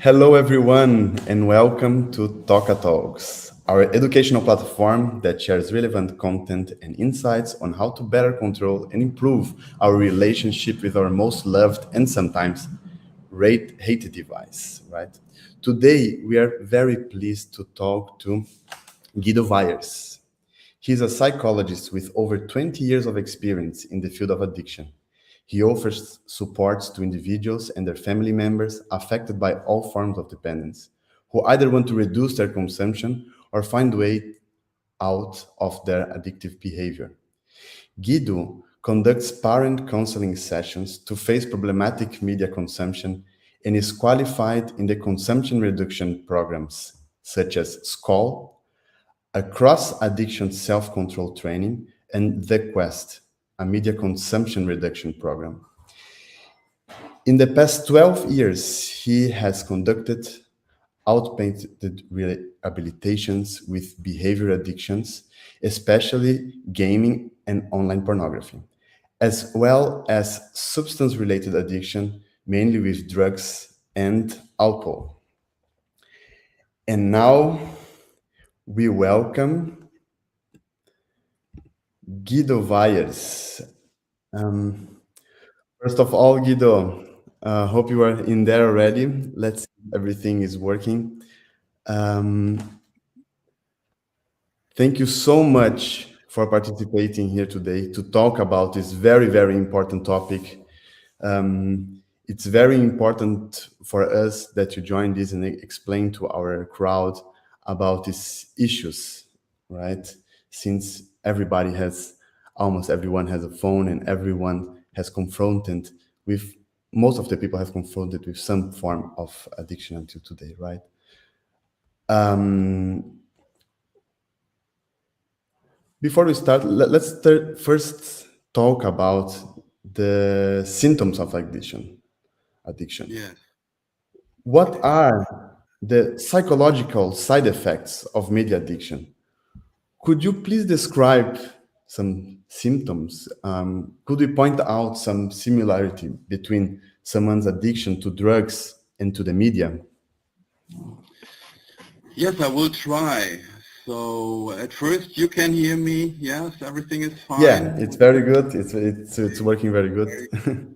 Hello, everyone, and welcome to TOCA Talks, our educational platform that shares relevant content and insights on how to better control and improve our relationship with our most loved and sometimes hated device, right? Today, we are very pleased to talk to Guido Weyers. He's a psychologist with over 20 years of experience in the field of addiction. He offers supports to individuals and their family members affected by all forms of dependence, who either want to reduce their consumption or find a way out of their addictive behavior. Guido conducts parent counseling sessions to face problematic media consumption and is qualified in the consumption reduction programs such as SKOLL, a cross-addiction self-control training, and The Quest, a media consumption reduction program. In the past 12 years, he has conducted outpatient rehabilitations with behavior addictions, especially gaming and online pornography, as well as substance-related addiction, mainly with drugs and alcohol. And now we welcome Guido Weyers. Um, First of all, Guido, hope you are in there already. Let's see if everything is working. Um, Thank you so much for participating here today to talk about this very, very important topic. It's very important for us that you join this and explain to our crowd about these issues, right? Since almost everyone has a phone and everyone has confronted with, most of the people have confronted with some form of addiction until today, right? Um, Before we start, first talk about the symptoms of addiction. Yes. What are the psychological side effects of media addiction? Could you please describe some symptoms? Could we point out some similarity between someone's addiction to drugs and to the media? Yes, I will try. So at first you can hear me. Yes, everything is Yeah, fine. it's very good. It's Okay, working very good. very good.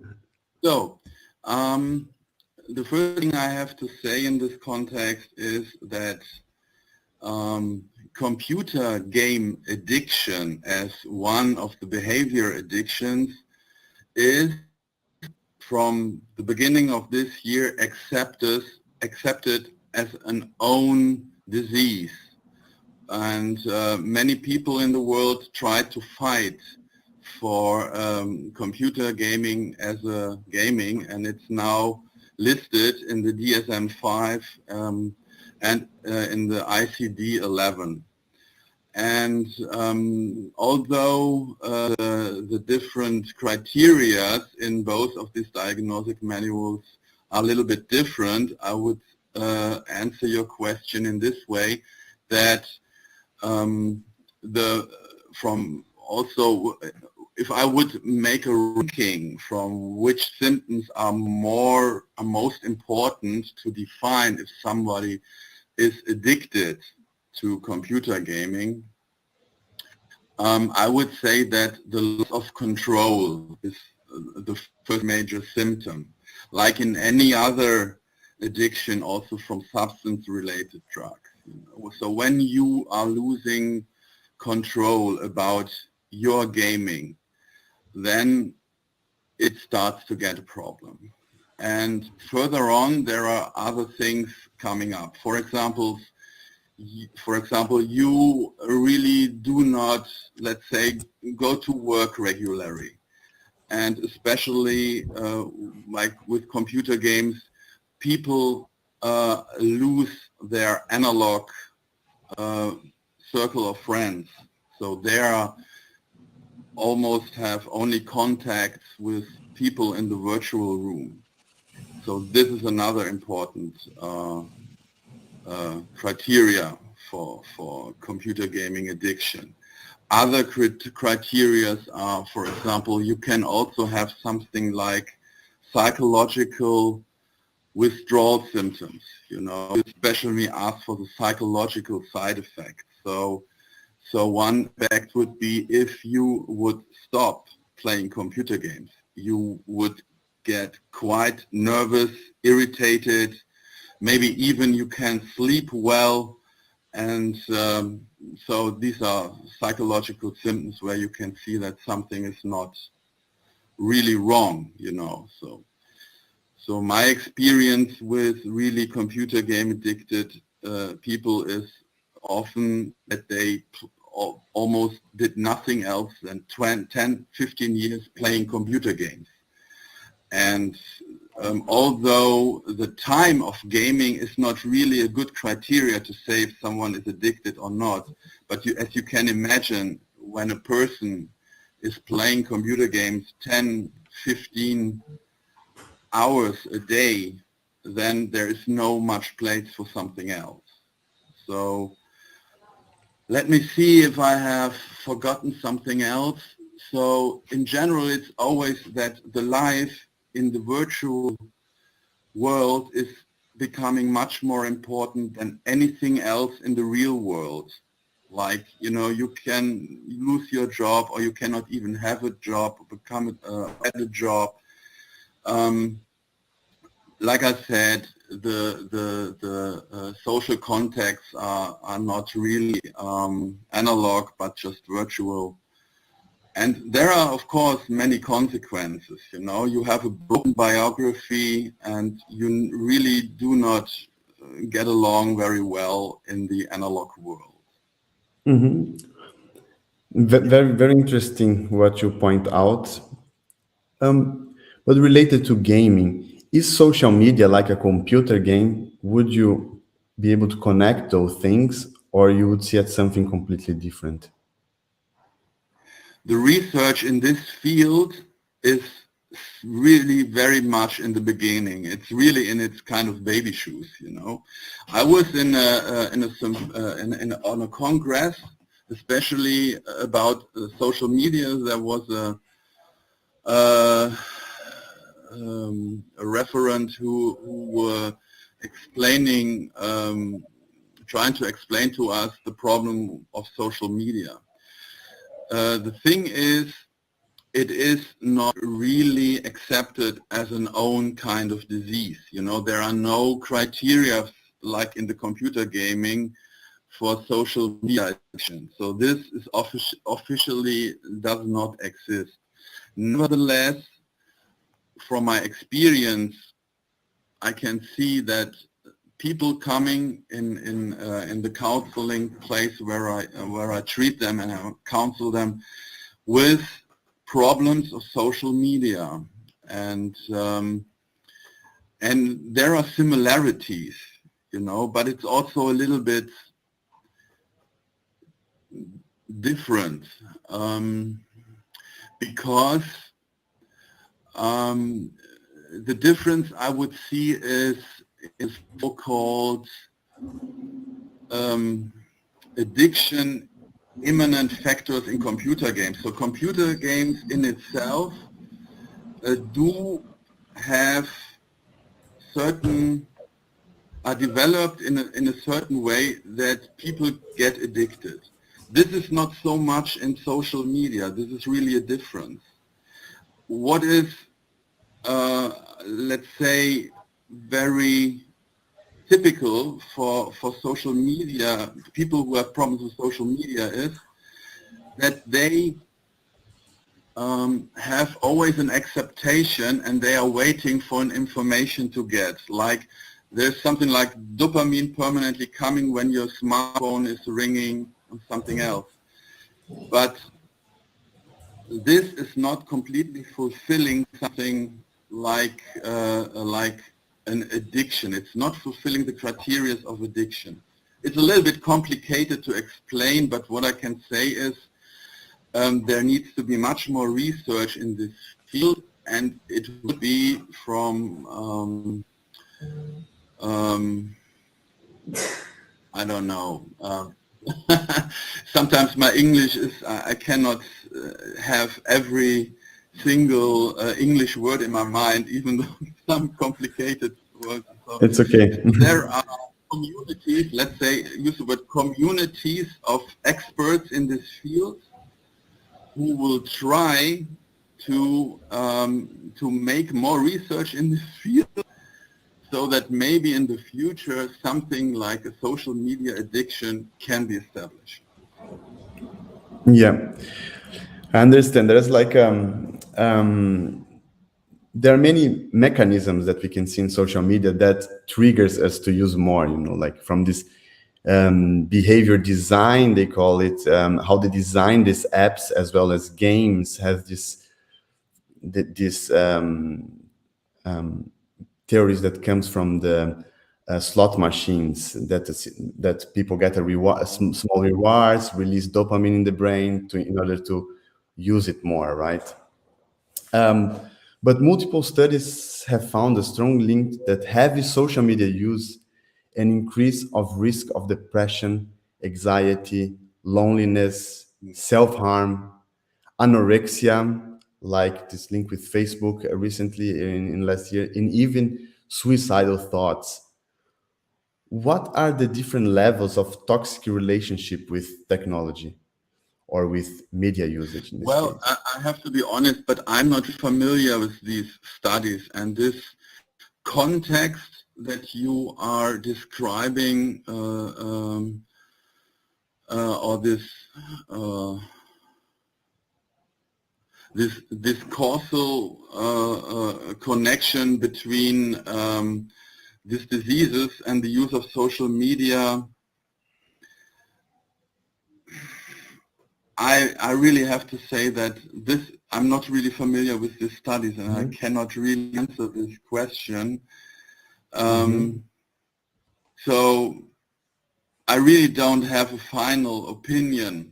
So, um, the first thing I have to say in this context is that computer game addiction as one of the behavior addictions is from the beginning of this year accepted as an own disease. And many people in the world try to fight for computer gaming as a gaming, and it's now listed in the DSM-5 and in the ICD-11. And although the different criteria in both of these diagnostic manuals are a little bit different, I would answer your question in this way, that the from also if I would make a ranking from which symptoms are most important to define if somebody is addicted to computer gaming, I would say that the loss of control is the first major symptom. Like in any other addiction, also from substance-related drugs. So when you are losing control about your gaming, then it starts to get a problem. And further on, there are other things coming up. For example, you really do not, let's say, go to work regularly. And especially like with computer games, people lose their analog uh, circle of friends. So they are almost have only contacts with people in the virtual room. So this is another important criteria for computer gaming addiction. Other criteria are, for example, you can also have something like psychological withdrawal symptoms, you know, especially ask for the psychological side effects. So one effect would be if you would stop playing computer games, you would get quite nervous, irritated, maybe even you can't sleep well. And so these are psychological symptoms where you can see that something is not really wrong, you know. So my experience with really computer game addicted people is often that they almost did nothing else than 10, 15 years playing computer games. And although the time of gaming is not really a good criteria to say if someone is addicted or not, but as you can imagine, when a person is playing computer games 10, 15 hours a day, then there is no much place for something else. So let me see if I have forgotten something else. So in general, it's always that the life in the virtual world is becoming much more important than anything else in the real world. Like, you know, you can lose your job or you cannot even have a job, become at a job. Like I said, the social contacts are not really analog, but just virtual. And there are, of course, many consequences. You know, you have a broken biography and you really do not get along very well in the analog world. Very, very interesting what you point out. But related to gaming, is social media like a computer game? Would you be able to connect those things, or you would see it something completely different? The research in this field is really very much in the beginning. It's really in its kind of baby shoes, you know. I was on a congress, especially about social media. There was a referent who were explaining, trying to explain to us the problem of social media. The thing is, it is not really accepted as an own kind of disease. You know, there are no criteria like in the computer gaming for social media addiction. So this is officially does not exist. Nevertheless, from my experience, I can see that people coming in the counseling place where I treat them and I counsel them with problems of social media, and there are similarities, you know, but it's also a little bit different because the difference I would see is so-called addiction immanent factors in computer games. So computer games in itself do have are developed in a certain way that people get addicted. This is not so much in social media. This is really a difference. What is, let's say, very typical for social media, people who have problems with social media, is that they have always an acceptation and they are waiting for an information to get. Like there's something like dopamine permanently coming when your smartphone is ringing or something else. But this is not completely fulfilling something like an addiction. It's not fulfilling the criteria of addiction. It's a little bit complicated to explain, but what I can say is there needs to be much more research in this field, and it would be from, I don't know, sometimes my English is, I cannot have every single English word in my mind, even though some complicated world. So It's okay. there are communities, let's say, use the word communities of experts in this field who will try to make more research in this field so that maybe in the future something like a social media addiction can be established. Yeah, I understand. There's like there are many mechanisms that we can see in social media that triggers us to use more. You know, like from this behavior design, they call it, how they design these apps as well as games have this theories that comes from the slot machines that people get a reward, small rewards, release dopamine in the brain in order to use it more, right? But multiple studies have found a strong link that heavy social media use an increase of risk of depression, anxiety, loneliness, self-harm, anorexia, like this link with Facebook recently in last year, and even suicidal thoughts. What are the different levels of toxic relationship with technology or with media usage in this Well, case? I have to be honest, but I'm not familiar with these studies and this context that you are describing, or uh, this causal connection between these diseases and the use of social media. I really have to say that I'm not really familiar with these studies and I cannot really answer this question. So I really don't have a final opinion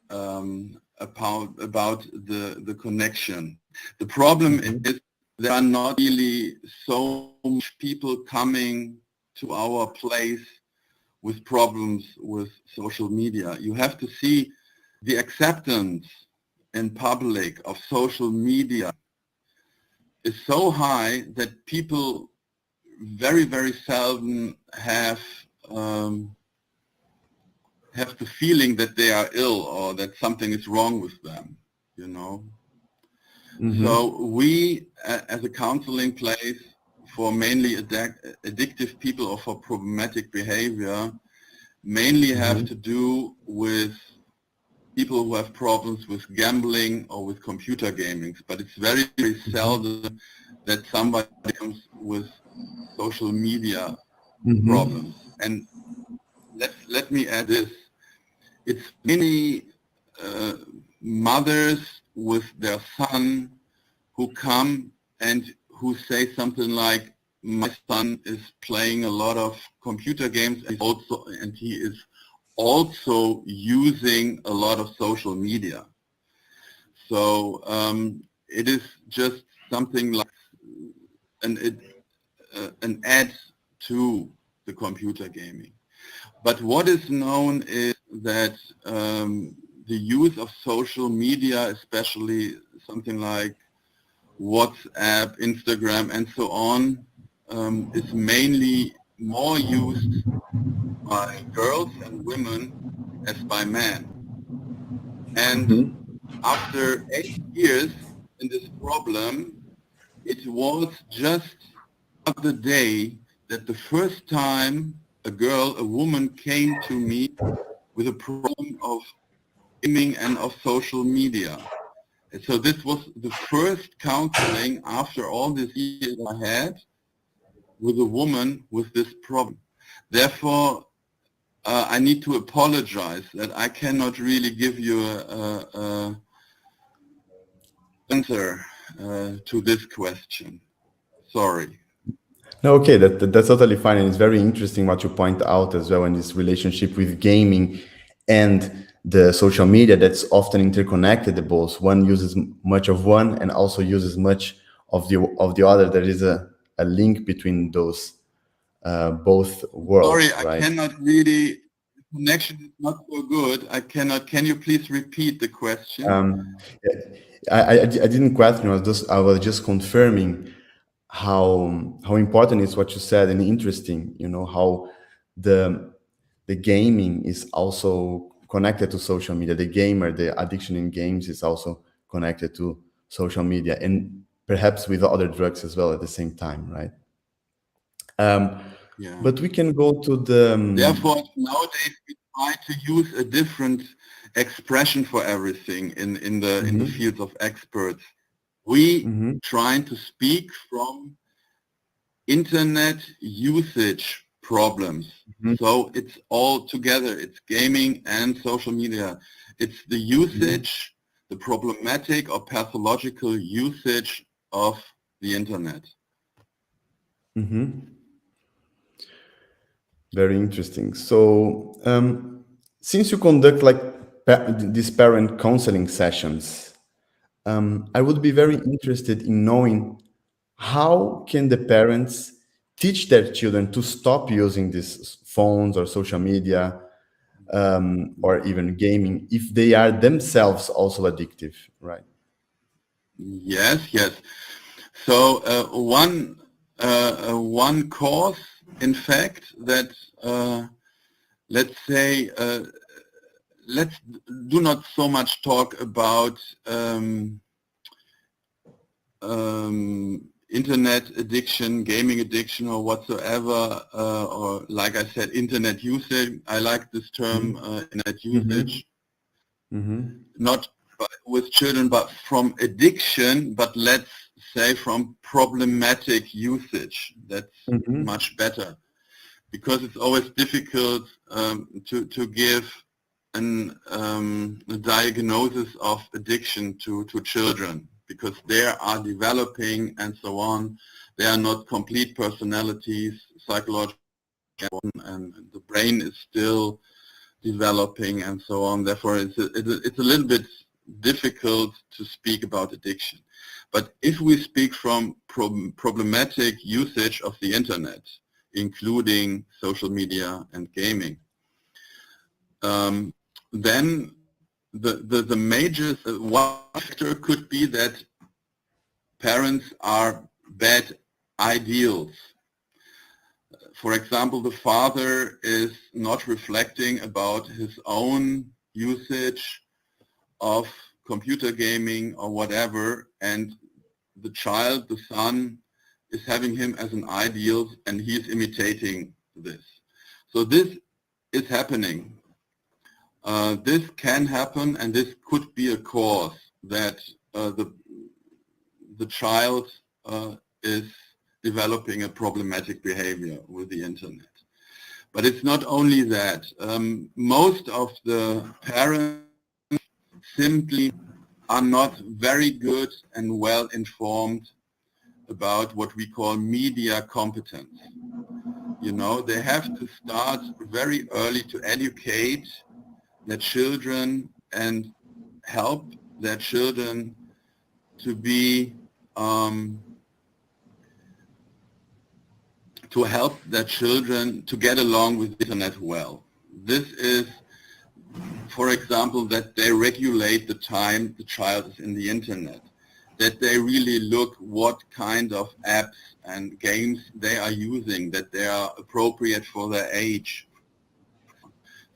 about the connection. The problem is there are not really so much people coming to our place with problems with social media. You have to see the acceptance in public of social media is so high that people very, very seldom have the feeling that they are ill or that something is wrong with them, you know. So we, as a counseling place for mainly addictive people or for problematic behavior, mainly have to do with people who have problems with gambling or with computer gaming, but it's very, very seldom that somebody comes with social media problems. And let me add this. It's many mothers with their son who come and who say something like, my son is playing a lot of computer games and he is also using a lot of social media. So it is just something like an add to the computer gaming. But what is known is that the use of social media, especially something like WhatsApp, Instagram, and so on, is mainly more used by girls and women as by men. And after 8 years in this problem, it was just the other day that the first time a woman came to me with a problem of gaming and of social media. And so this was the first counseling after all these years I had with a woman with this problem. Therefore, I need to apologize that I cannot really give you a answer to this question. Sorry. No, okay, that's totally fine, and it's very interesting what you point out as well in this relationship with gaming and the social media that's often interconnected. The both one uses much of one and also uses much of the other. There is a link between those both Sorry, worlds, I right? cannot really, connection is not so good. I cannot, can you please repeat the question? I didn't question. I was just confirming. how important is what you said, and interesting, you know, how the the gaming is also connected to social media. The gamer, the addiction in games is also connected to social media, and perhaps with other drugs as well at the same time, right? Um, Yeah. but we can go to the Therefore, nowadays we try to use a different expression for everything in the mhm, fields of experts. We mhm, trying to speak from internet usage problems. mhm, So it's all together. It's gaming and social media. It's the mhm, usage, the problematic or pathological usage of the internet. mhm. Very interesting. So, since you conduct like these parent counseling sessions, I would be very interested in knowing how can the parents teach their children to stop using these phones or social media, or even gaming if they are themselves also addictive, right? Yes, yes. So one cause, in fact, that let's say let's do not so much talk about internet addiction, gaming addiction, or whatsoever, or like I said, internet usage. I like this term, internet Mm-hmm. usage, Mm-hmm. not with children, but from addiction, but let's say from problematic usage. That's Mm-hmm. much better because it's always difficult to give a diagnosis of addiction to children because they are developing and so on. They are not complete personalities, psychological, and the brain is still developing and so on. Therefore, it's a little bit difficult to speak about addiction. But if we speak from problematic usage of the internet, including social media and gaming, then the major one factor could be that parents are bad ideals. For example, the father is not reflecting about his own usage of computer gaming or whatever, and the child, the son, is having him as an ideal and he is imitating this. So this is happening. This can happen and this could be a cause that the child is developing a problematic behavior with the internet. But it's not only that. Most of the parents simply are not very good and well informed about what we call media competence. You know, they have to start very early to educate their children and help their children to be to help their children to get along with the internet well. This is, for example, that they regulate the time the child is in the internet, that they really look what kind of apps and games they are using, that they are appropriate for their age.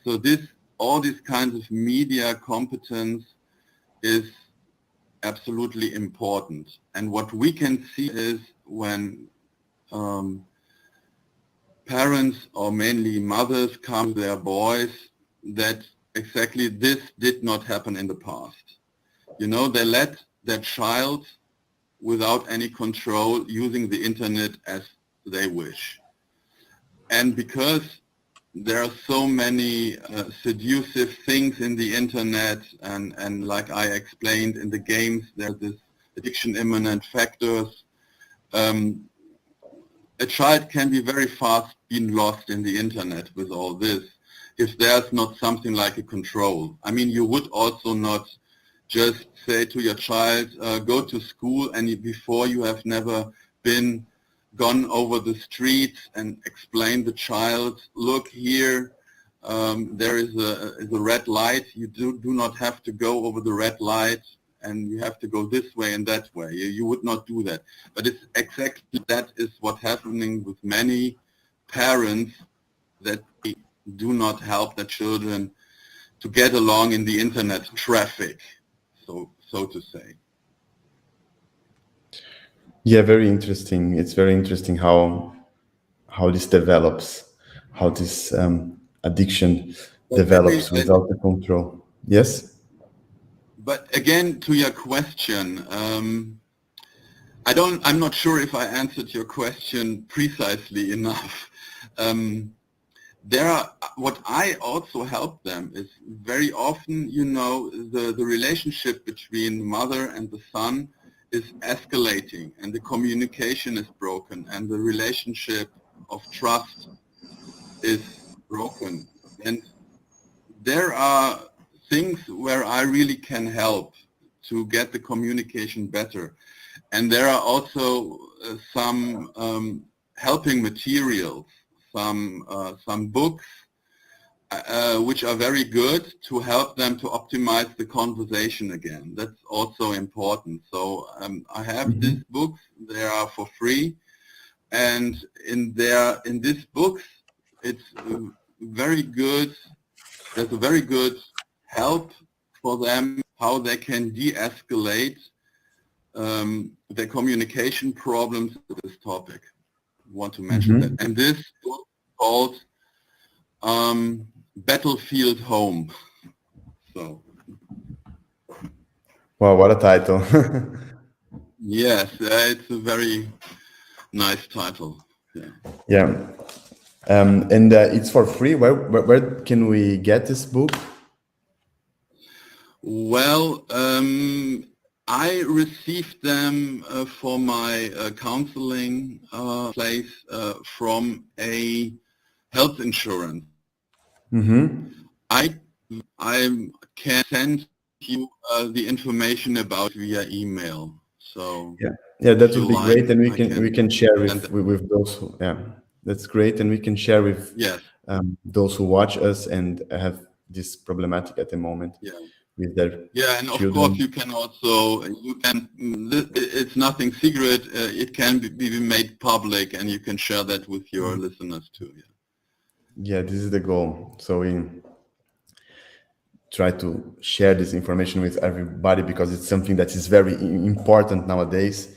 So this, all these kinds of media competence is absolutely important. And what we can see is when parents or mainly mothers come to their boys, that exactly this did not happen in the past. You know, they let their child without any control using the internet as they wish. And because there are so many seductive things in the internet and like I explained in the games, there's this addiction imminent factors. Um, a child can be very fast being lost in the internet with all this if there's not something like a control. I mean, you would also not just say to your child, go to school, and before you have never been gone over the streets and explain the child, look here, there is a red light. You do not have to go over the red light. and you have to go this way and that way. You would not do that. But it's exactly that is what's happening with many parents, that they do not help their children to get along in the internet traffic, so to say. Yeah, very interesting. It's very interesting how this develops, how this addiction But develops without the control. Yes. but again, to your question, I'm not sure if I answered your question precisely enough. What I also help them is very often, the relationship between the mother and the son is escalating, and the communication is broken, and the relationship of trust is broken. And there are things where I really can help to get the communication better. And there are also some helping materials, some books which are very good to help them to optimize the conversation again. That's also important. So I have these books. They are for free, and in these books, it's very good. There's a very good help for them how they can de-escalate their communication problems with this topic. I want to mention that. And this book is called Battlefield Home. So. Wow, what a title. Yes, it's a very nice title. Yeah. Yeah. And it's for free. Where can we get this book? Well, I received them for my counseling place from a health insurance. I can send you the information about via email. So yeah, that would be great, and we can share with those who, that's great, and we can share with those who watch us and have this problematic at the moment with their and children. Of course you can also it's nothing secret. It can be made public, and you can share that with your listeners too. Yeah, this is the goal. So we try to share this information with everybody because it's something that is very important nowadays.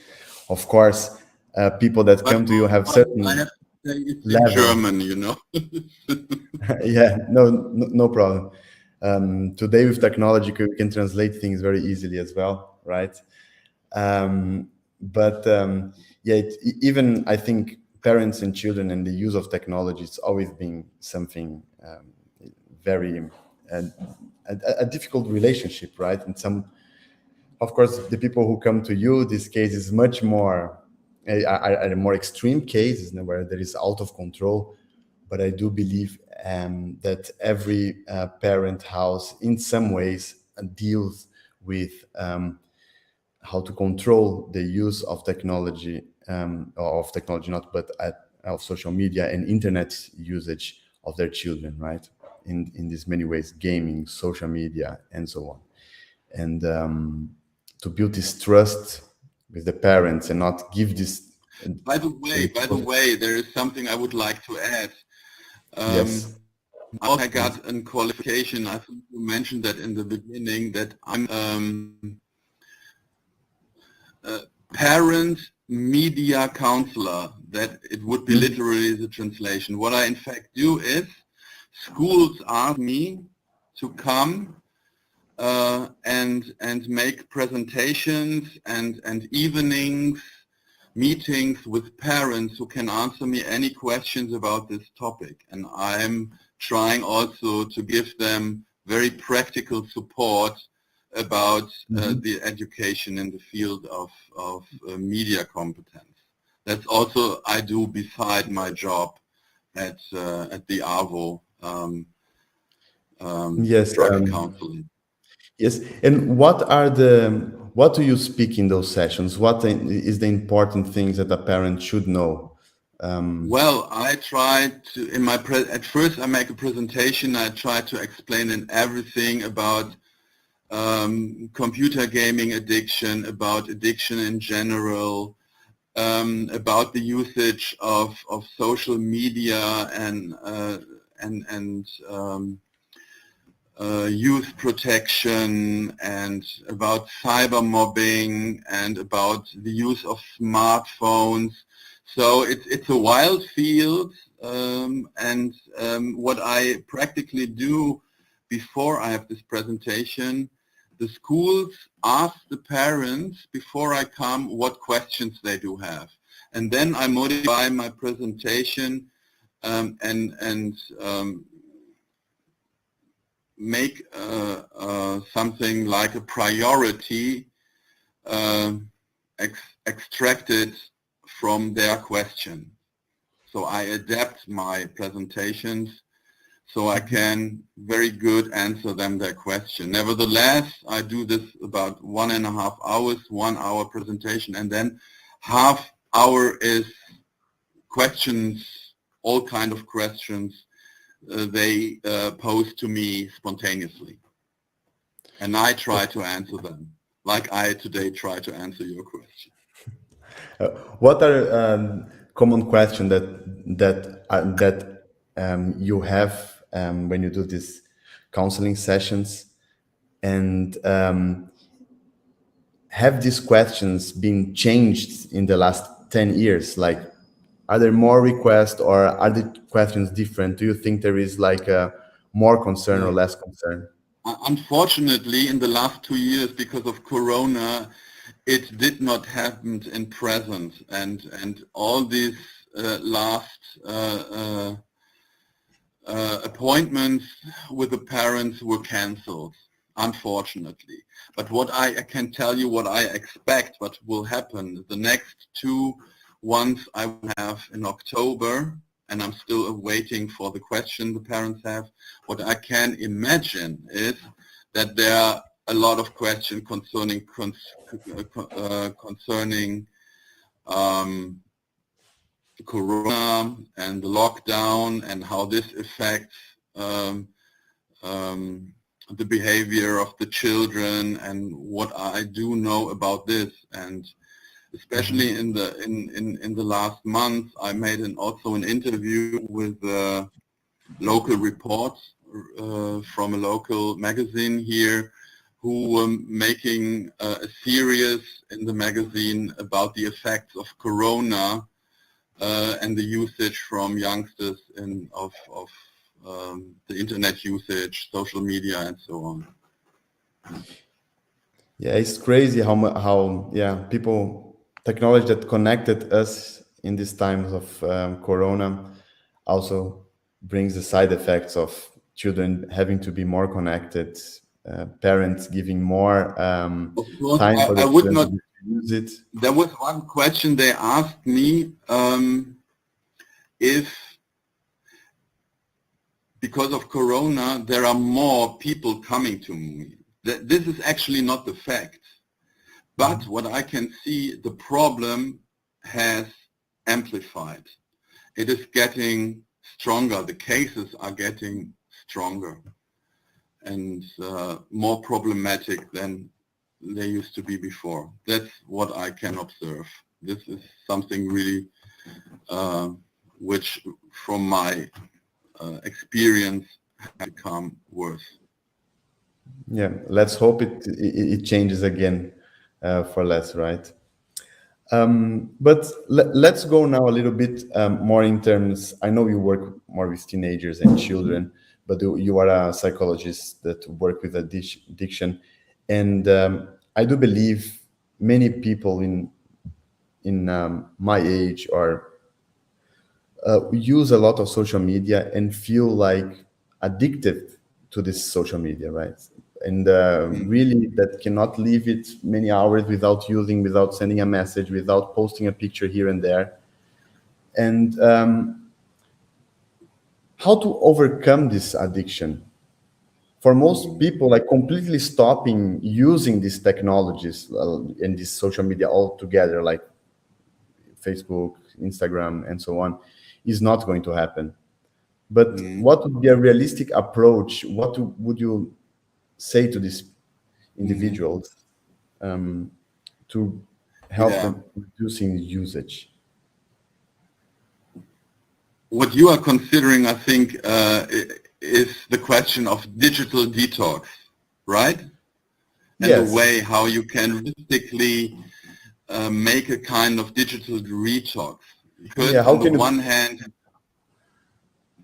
Of course, people that come to you have certain I have to say it's in German, Yeah, no problem. Today with technology, we can translate things very easily as well, right? Even I think parents and children and the use of technology, it's always been something very a difficult relationship, right? And of course, the people who come to you, this case is much more are more extreme cases where there is out of control. But I do believe that every parent house, in some ways, deals with how to control the use of technology, of social media and internet usage of their children, right? In these many ways, gaming, social media, and so on. And to build this trust with the parents and not give this. By the way, there is something I would like to add. Yes. I got a qualification. I think you mentioned that in the beginning, that I'm parent media counselor. That it would be literally the translation. What I in fact do is, schools ask me to come and make presentations and evenings, meetings with parents who can answer me any questions about this topic. And I'm trying also to give them very practical support about the education in the field of media competence. That's also I do beside my job at the AWO, drug counseling. Yes, and what do you speak in those sessions? What is the important things that a parent should know? Well, I try to, at first I make a presentation, I try to explain in everything about computer gaming addiction, about addiction in general, about the usage of social media and youth protection, and about cyber mobbing, and about the use of smartphones. So it's a wild field, and what I practically do before I have this presentation, the schools ask the parents before I come what questions they do have. And then I modify my presentation and make something like a priority extracted from their question. So I adapt my presentations so I can very good answer them their question. Nevertheless, I do this about 1.5 hours, 1 hour presentation, and then half hour is questions, all kind of questions they pose to me spontaneously. And I try to answer them, like I today try to answer your question. What are common questions that you have when you do these counseling sessions, and have these questions been changed in the last 10 years? Like, are there more requests, or are the questions different? Do you think there is like a more concern or Yeah. less concern? Unfortunately, in the last 2 years, because of Corona, it did not happen in present, and all these last appointments with the parents were cancelled, unfortunately. But what I can tell you, what I expect, what will happen, the next 2 ones I will have in October, and I'm still waiting for the question the parents have. What I can imagine is that there are a lot of questions concerning Corona and the lockdown, and how this affects the behavior of the children, and what I do know about this. And especially in the last month, I made also an interview with local reports from a local magazine here, who were making a series in the magazine about the effects of Corona and the usage from youngsters of the internet usage, social media, and so on. Yeah, it's crazy how people, technology that connected us in these times of Corona also brings the side effects of children having to be more connected, parents giving more Of course, time for the I would children not. to use it. There was one question they asked me, if because of Corona there are more people coming to me. This is actually not the fact. But what I can see, the problem has amplified. It is getting stronger. The cases are getting stronger and more problematic than they used to be before. That's what I can observe. This is something really which from my experience has become worse. Yeah, let's hope it changes again for less, right? But let's go now a little bit more in terms. I know you work more with teenagers and children, but you are a psychologist that work with addiction, and I do believe many people in my age or use a lot of social media and feel like addicted to this social media, right? And really, that cannot leave it many hours without using, without sending a message, without posting a picture here and there. And how to overcome this addiction? For most people, like completely stopping using these technologies and this social media altogether, like Facebook, Instagram, and so on, is not going to happen. But what would be a realistic approach? What would you say to these individuals to help Yeah. them reducing usage? What you are considering, I think, is the question of digital detox, right? And the Yes. way how you can realistically make a kind of digital detox. Because Yeah. How on the can you? one hand,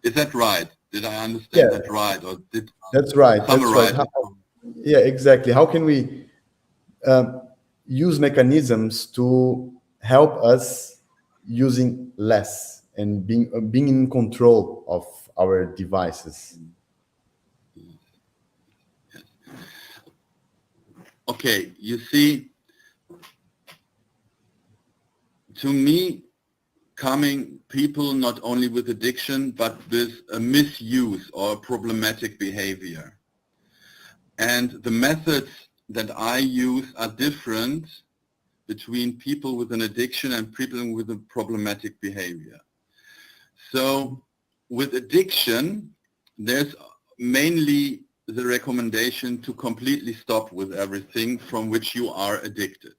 is that right? Did I understand Yeah, that right? Or did I that's right. That's right. summarize it? Yeah, exactly. How can we use mechanisms to help us using less and being in control of our devices? Okay, you see, to me, coming people not only with addiction, but with a misuse or problematic behavior. And the methods that I use are different between people with an addiction and people with a problematic behavior. So with addiction, there's mainly the recommendation to completely stop with everything from which you are addicted.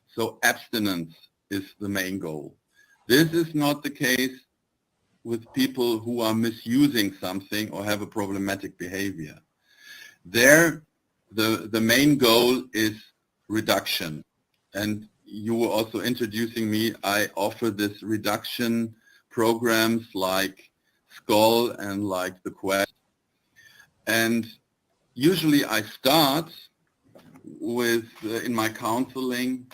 So abstinence is the main goal. This is not the case with people who are misusing something or have a problematic behavior. There, the main goal is reduction. And you were also introducing me. I offer this reduction programs like SKOLL and like the Quest. And usually I start with, in my counseling,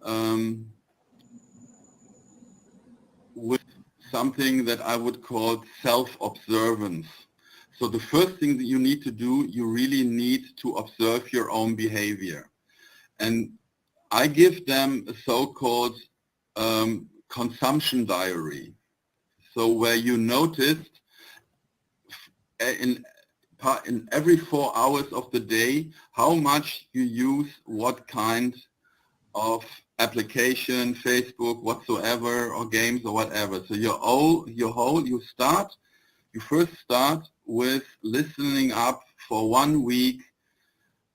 um, with something that I would call self-observance. So the first thing that you need to do, you really need to observe your own behavior. And I give them a so-called consumption diary. So where you noticed in every 4 hours of the day how much you use what kind of application, Facebook, whatsoever, or games or whatever. So you first start with listening up for 1 week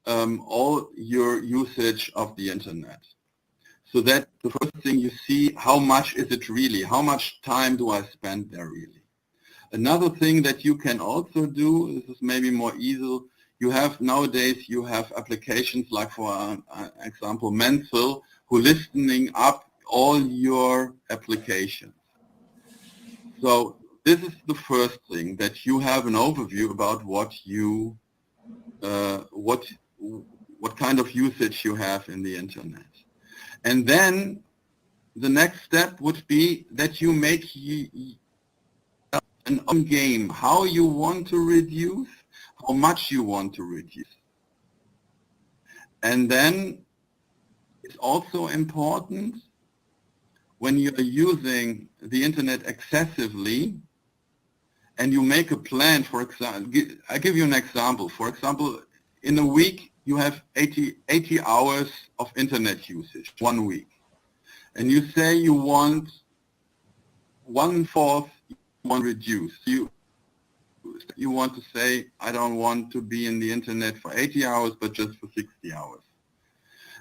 all your usage of the internet. So that the first thing you see, how much is it really? How much time do I spend there really? Another thing that you can also do, this is maybe more easy, nowadays you have applications like, for example, Mental, who listening up all your applications. So this is the first thing, that you have an overview about what kind of usage you have in the internet. And then the next step would be that you make an own game, how you want to reduce, how much you want to reduce. And then it's also important, when you're using the internet excessively and you make a plan, for example, I give you an example. For example, in a week you have 80 hours of internet usage, 1 week. And you say you want 1/4 you want to reduce. You want to say, I don't want to be in the internet for 80 hours, but just for 60 hours.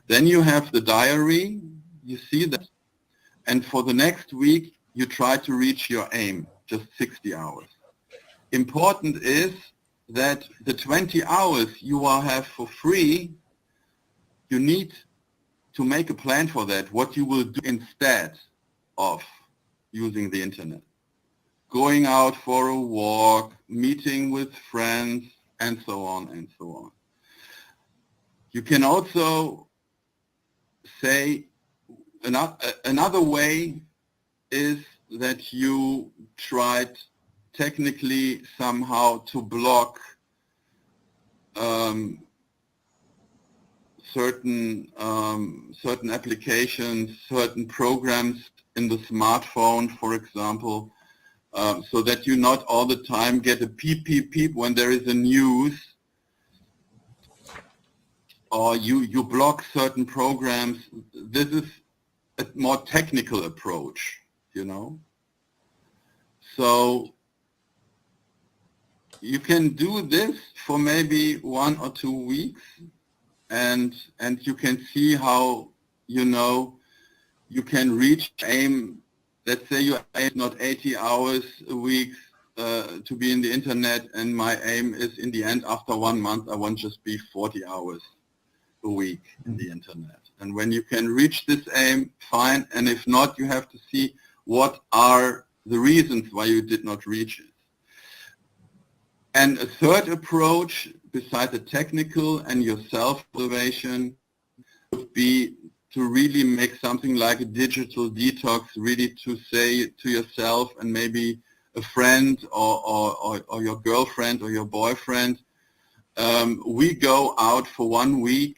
Then you have the diary, you see that, and for the next week, you try to reach your aim, just 60 hours. Important is that the 20 hours you will have for free, you need to make a plan for that, what you will do instead of using the internet. Going out for a walk, meeting with friends, and so on and so on. You can also say another way is that you tried technically somehow to block certain applications, certain programs in the smartphone, for example, so that you not all the time get a beep, beep, beep when there is a news, or you block certain programs. This is a more technical approach, you know. So you can do this for maybe 1 or 2 weeks, and you can see how, you know, you can reach aim. Let's say you aim not 80 hours a week to be in the internet, and my aim is in the end, after 1 month, I want just be 40 hours a week in the internet. And when you can reach this aim, fine. And if not, you have to see what are the reasons why you did not reach it. And a third approach, besides the technical and your self-observation, would be to really make something like a digital detox, really to say to yourself and maybe a friend or your girlfriend or your boyfriend, we go out for 1 week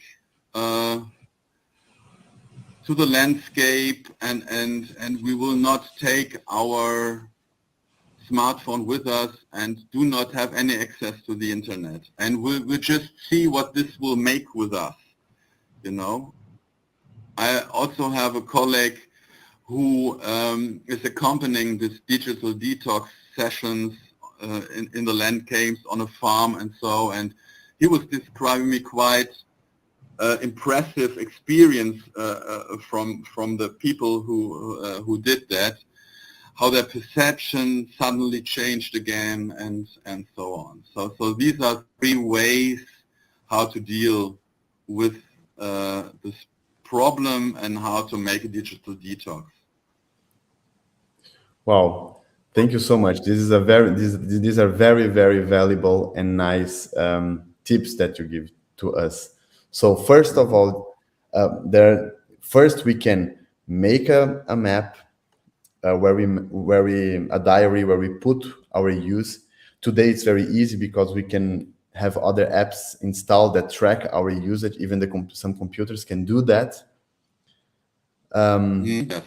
to the landscape, and we will not take our smartphone with us and do not have any access to the internet. And we'll just see what this will make with us, you know. I also have a colleague who is accompanying this digital detox sessions in the landscapes on a farm and so, and he was describing me quite impressive experience from the people who did that, how their perception suddenly changed again, and so on. So these are 3 ways how to deal with this problem and how to make a digital detox. Wow, thank you so much. These are very, very valuable and nice tips that you give to us. So first of all, first we can make a map where we a diary where we put our use. Today it's very easy because we can have other apps installed that track our usage. Even some computers can do that. Yes.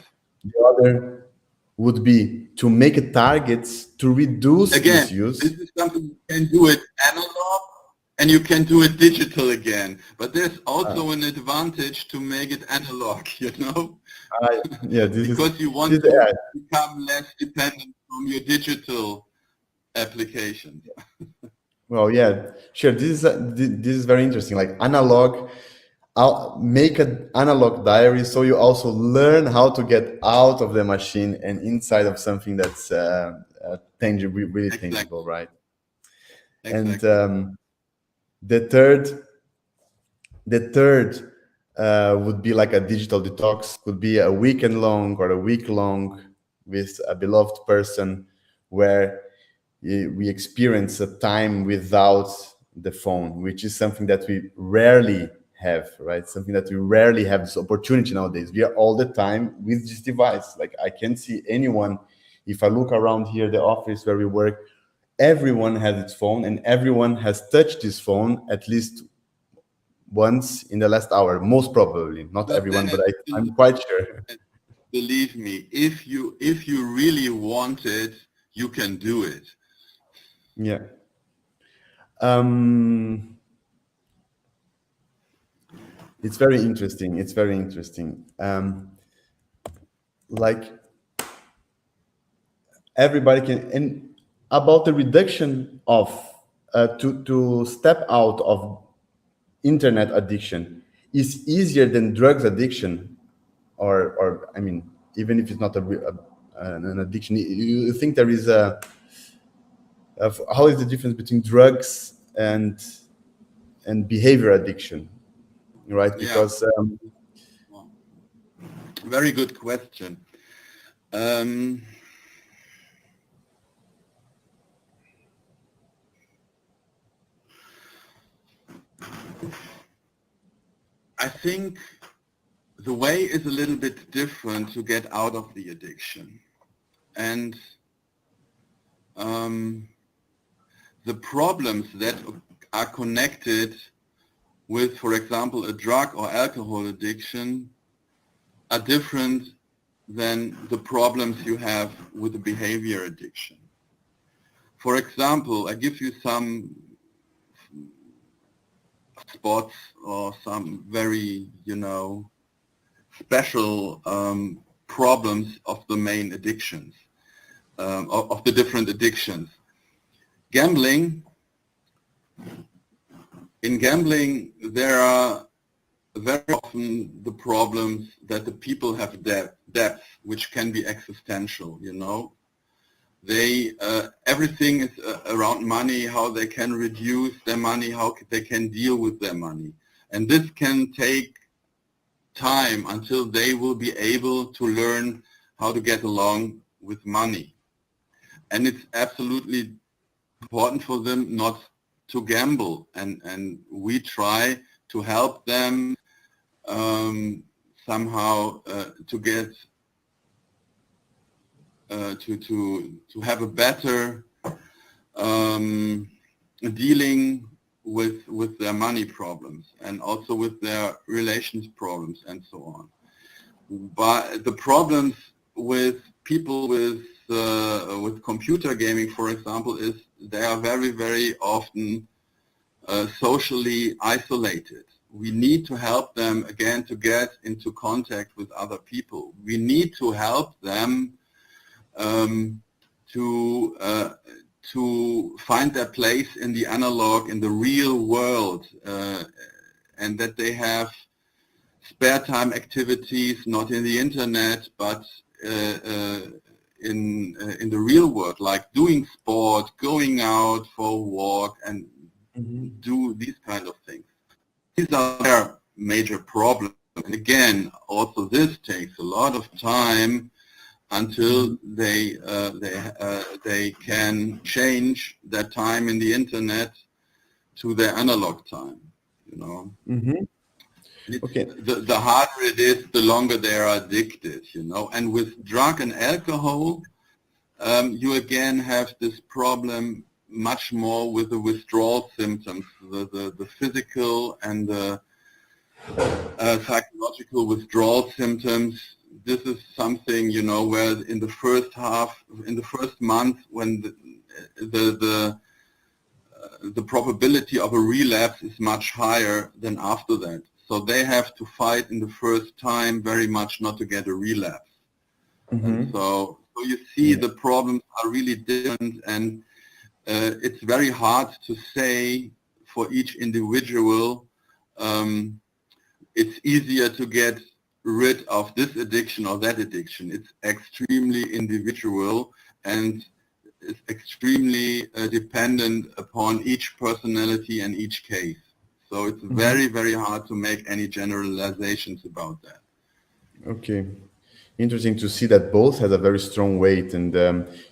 The other would be to make targets to reduce Again, this use. this is something you can do it analog and you can do it digital again. But there's also an advantage to make it analog, you know? Yeah, because you want to become less dependent on your digital applications. Well, yeah, sure. This is very interesting. Like analog, I'll make an analog diary so you also learn how to get out of the machine and inside of something that's tangible, really Exactly. tangible, right? Exactly. And the third would be like a digital detox. Could be a weekend long or a week long with a beloved person, where we experience a time without the phone, which is something that we rarely have, right? Something that we rarely have this opportunity nowadays. We are all the time with this device. Like I can't see anyone. If I look around here, the office where we work, everyone has its phone and everyone has touched this phone at least once in the last hour, most probably. Not But everyone, but then, I'm quite sure. believe me, if you really want it, you can do it. Yeah. It's very interesting. It's very interesting. Like everybody can, and about the reduction of to step out of internet addiction is easier than drugs addiction, or I mean, even if it's not an addiction, you think there is how is the difference between drugs and behavior addiction, right? Yeah. Because Very good question. I think the way is a little bit different to get out of the addiction. And the problems that are connected with, for example, a drug or alcohol addiction are different than the problems you have with a behavior addiction. For example, I give you some spots or some very, special problems of the main addictions, of the different addictions. Gambling. In gambling, there are very often the problems that the people have depth, which can be existential, you know. They, everything is around money, how they can reduce their money, how they can deal with their money. And this can take time until they will be able to learn how to get along with money. And it's absolutely important for them not to gamble. And we try to help them somehow to get to have a better dealing with their money problems and also with their relations problems and so on. But the problems with people with computer gaming, for example, is they are very, very often socially isolated. We need to help them again to get into contact with other people. We need to help them to find their place in the analog, in the real world, and that they have spare time activities, not in the internet, but in the real world, like doing sport, going out for a walk, and do these kind of things. These are their major problems. And again, also this takes a lot of time until they can change their time in the internet to their analog time, you know. Okay. The harder it is, the longer they are addicted, you know. And with drug and alcohol, you again have this problem much more with the withdrawal symptoms, the physical and the psychological withdrawal symptoms. This is something, you know, where in the first month, when the probability of a relapse is much higher than after that. So they have to fight in the first time very much not to get a relapse. And so you see the problems are really different, and it's very hard to say for each individual. It's easier to get rid of this addiction or that addiction. It's extremely individual and it's extremely dependent upon each personality and each case. So it's very, very hard to make any generalizations about that. Okay. Interesting to see that both has a very strong weight, and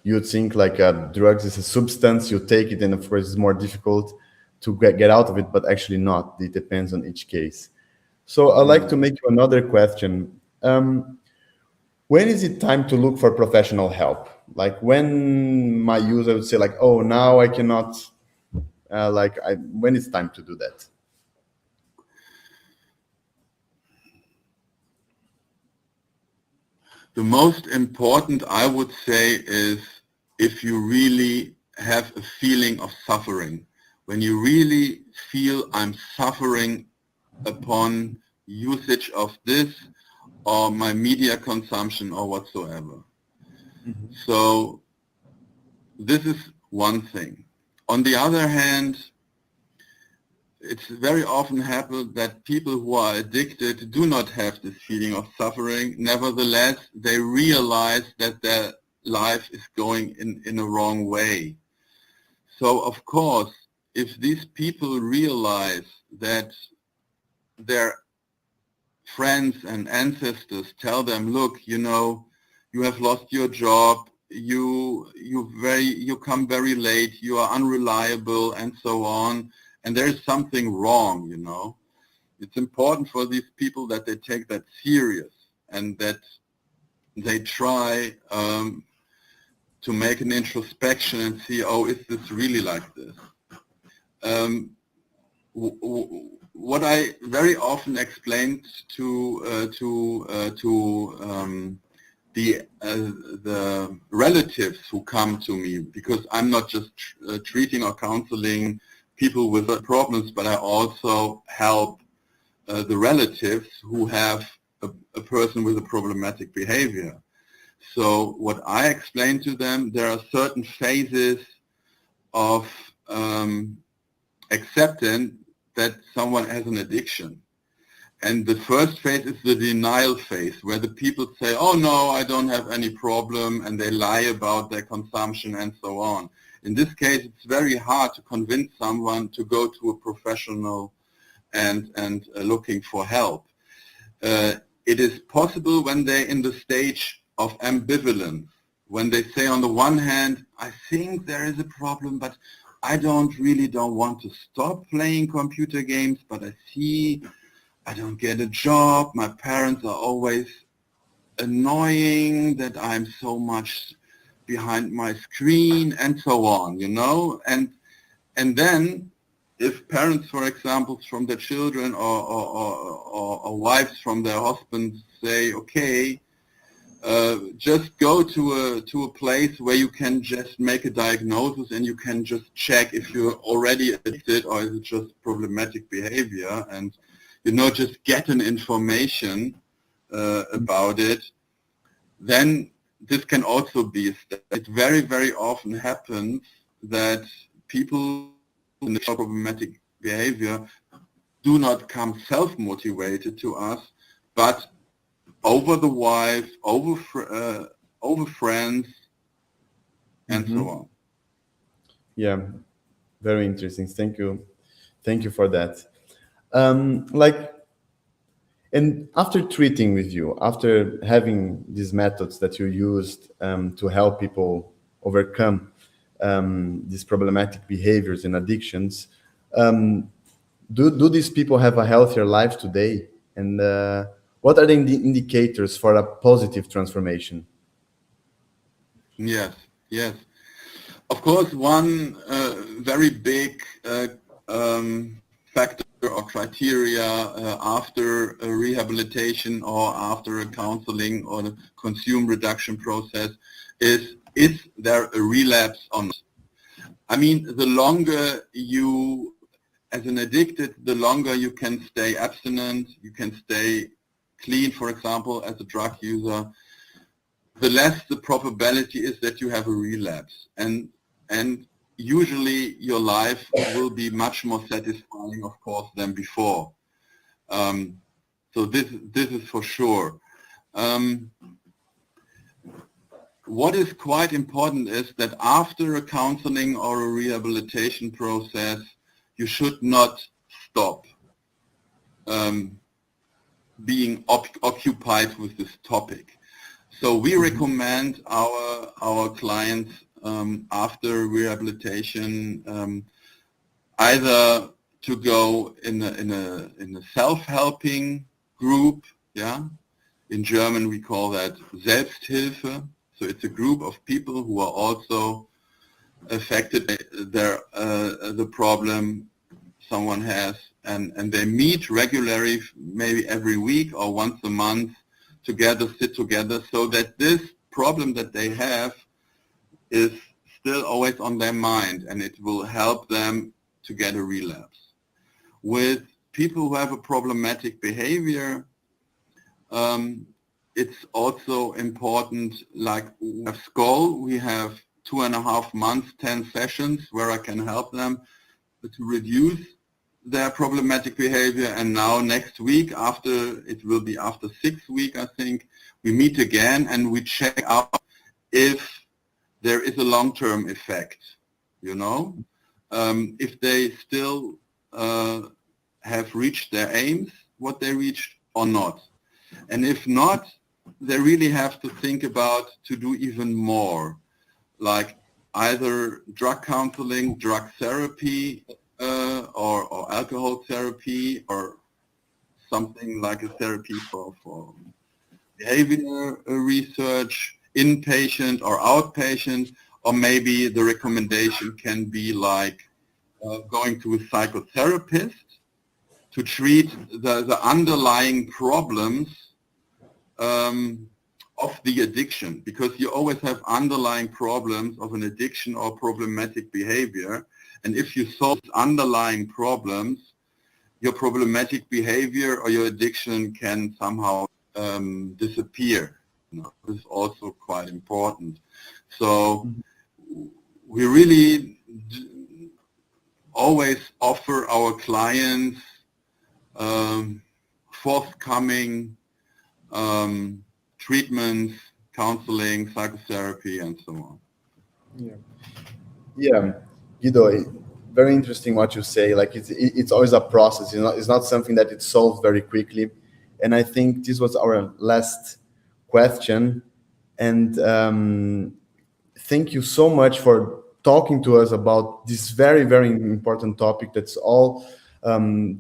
you would think like drugs is a substance, you take it and of course it's more difficult to get out of it, but actually not. It depends on each case. So I'd like to make you another question. When is it time to look for professional help? Like when my user would say like, oh, now I cannot, when it's time to do that? The most important, I would say, is if you really have a feeling of suffering. When you really feel I'm suffering upon usage of this or my media consumption or whatsoever. So this is one thing. On the other hand, it's very often happens that people who are addicted do not have this feeling of suffering. Nevertheless, they realize that their life is going in a wrong way. So of course, if these people realize that their friends and ancestors tell them, look, you know, you have lost your job, you come very late, you are unreliable, and so on, and there's something wrong, you know. It's important for these people that they take that serious and that they try to make an introspection and see, oh, is this really like this? What I very often explained to the relatives who come to me, because I'm not just treating or counseling people with problems, but I also help the relatives who have a person with a problematic behavior. So what I explain to them, there are certain phases of acceptance that someone has an addiction. And the first phase is the denial phase, where the people say, oh no, I don't have any problem, and they lie about their consumption and so on. In this case, it's very hard to convince someone to go to a professional and looking for help. It is possible when they're in the stage of ambivalence, when they say on the one hand, I think there is a problem, but I don't want to stop playing computer games, but I see I don't get a job, my parents are always annoying that I'm so much behind my screen and so on, you know? And then if parents, for example, from their children or wives from their husbands say, okay, just go to a place where you can just make a diagnosis and you can just check if you're already addicted or is it just problematic behavior, and you know, just get an information about it, then this can also be a step. It very, very often happens that people in the problematic behavior do not come self-motivated to us, but over the wife, over friends, and so on. Yeah, very interesting. Thank you for that. And after treating with you, after having these methods that you used to help people overcome these problematic behaviors and addictions, do these people have a healthier life today? And what are the indicators for a positive transformation? Yes, yes. Of course, one very big factor or criteria after a rehabilitation or after a counseling or a consume reduction process is there a relapse or not? I mean, the longer you, as an addicted, the longer you can stay abstinent, you can stay clean, for example, as a drug user, the less the probability is that you have a relapse. And usually your life will be much more satisfying, of course, than before. So this is for sure. What is quite important is that after a counseling or a rehabilitation process, you should not stop being occupied with this topic. So we recommend our clients after rehabilitation either to go in a self-helping group, yeah. In German we call that Selbsthilfe. So it's a group of people who are also affected by the problem someone has, and they meet regularly, maybe every week or once a month, sit together, so that this problem that they have is still always on their mind, and it will help them to get a relapse. With people who have a problematic behavior, it's also important, like we have SKOLL, we have 2.5 months, 10 sessions where I can help them to reduce their problematic behavior. And now next week, it will be after 6 weeks, I think, we meet again and we check out if there is a long-term effect, you know, if they still have reached their aims, what they reached or not. And if not, they really have to think about to do even more, like either drug counseling, drug therapy, or alcohol therapy, or something like a therapy for behavior research, inpatient or outpatient, or maybe the recommendation can be like going to a psychotherapist to treat the underlying problems of the addiction, because you always have underlying problems of an addiction or problematic behavior. And if you solve underlying problems, your problematic behavior or your addiction can somehow disappear. You know, this is also quite important. So we really always offer our clients forthcoming treatments, counseling, psychotherapy, and so on. Yeah, Guido, very interesting what you say. Like it's always a process. It's not something that it's solved very quickly. And I think this was our last question. And thank you so much for talking to us about this very, very important topic. That's all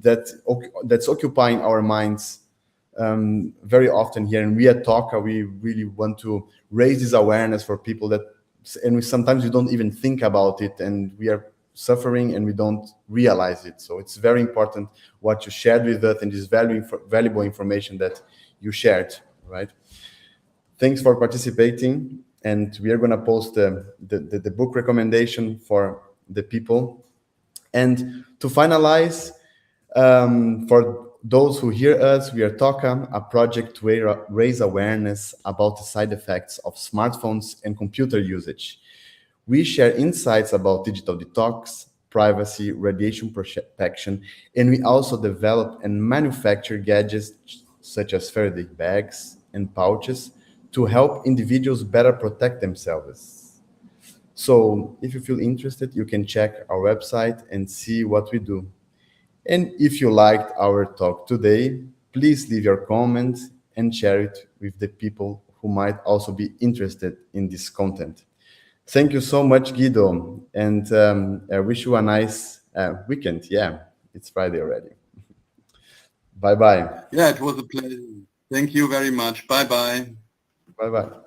that's occupying our minds very often here. And we at TOCA, we really want to raise this awareness for people that, and sometimes we don't even think about it, and we are suffering and we don't realize it. So it's very important what you shared with us and this valuable information that you shared, right? Thanks for participating, and we are going to post the book recommendation for the people. And to finalize, for those who hear us, we are TOCA, a project to raise awareness about the side effects of smartphones and computer usage. We share insights about digital detox, privacy, radiation protection, and we also develop and manufacture gadgets such as Faraday bags and pouches to help individuals better protect themselves. So if you feel interested, you can check our website and see what we do. And if you liked our talk today, please leave your comment and share it with the people who might also be interested in this content. Thank you so much, Guido, and I wish you a nice weekend. Yeah, it's Friday already. Bye-bye. Yeah, it was a pleasure. Thank you very much. Bye-bye. Bye-bye.